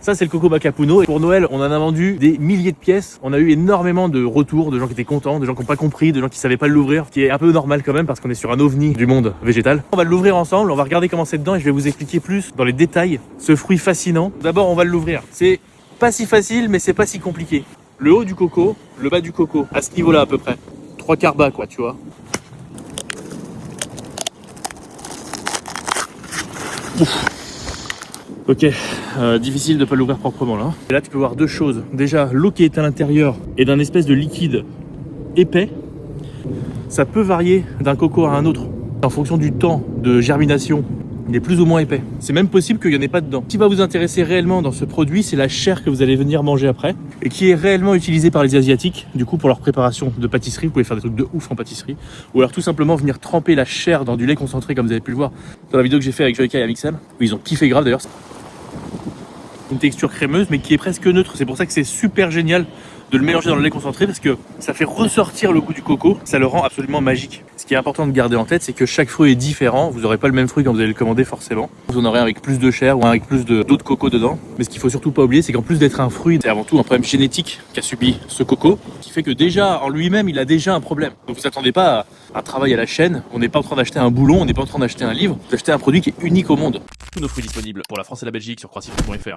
Ça c'est le Coco Bacapuno et pour Noël on en a vendu des milliers de pièces. On a eu énormément de retours, de gens qui étaient contents, de gens qui n'ont pas compris, de gens qui savaient pas l'ouvrir, ce qui est un peu normal quand même parce qu'on est sur un ovni du monde végétal. On va l'ouvrir ensemble, on va regarder comment c'est dedans et je vais vous expliquer plus dans les détails ce fruit fascinant. D'abord on va l'ouvrir. C'est pas si facile mais c'est pas si compliqué. Le haut du coco, le bas du coco, à ce niveau là à peu près. 3/4 bas quoi tu vois. Ouf. Ok, difficile de ne pas l'ouvrir proprement là. Et là tu peux voir deux choses. Déjà l'eau qui est à l'intérieur est d'un espèce de liquide épais. Ça peut varier d'un coco à un autre en fonction du temps de germination. Il est plus ou moins épais. C'est même possible qu'il n'y en ait pas dedans. Ce qui va vous intéresser réellement dans ce produit, c'est la chair que vous allez venir manger après et qui est réellement utilisée par les Asiatiques. Du coup, pour leur préparation de pâtisserie, vous pouvez faire des trucs de ouf en pâtisserie. Ou alors tout simplement venir tremper la chair dans du lait concentré, comme vous avez pu le voir dans la vidéo que j'ai fait avec Joyka et Amixem, où ils ont kiffé grave d'ailleurs. Une texture crémeuse, mais qui est presque neutre. C'est pour ça que c'est super génial de le mélanger dans le lait concentré parce que ça fait ressortir le goût du coco, ça le rend absolument magique. Ce qui est important de garder en tête, c'est que chaque fruit est différent. Vous n'aurez pas le même fruit quand vous allez le commander forcément. Vous en aurez un avec plus de chair ou un avec plus d'eau de coco dedans. Mais ce qu'il faut surtout pas oublier, c'est qu'en plus d'être un fruit, c'est avant tout un problème génétique qu'a subi ce coco, qui fait que déjà en lui-même, il a déjà un problème. Donc vous attendez pas à un travail à la chaîne. On n'est pas en train d'acheter un boulon, on n'est pas en train d'acheter un livre. Vous achetez un produit qui est unique au monde. Tous nos fruits disponibles pour la France et la Belgique sur croissy.fr.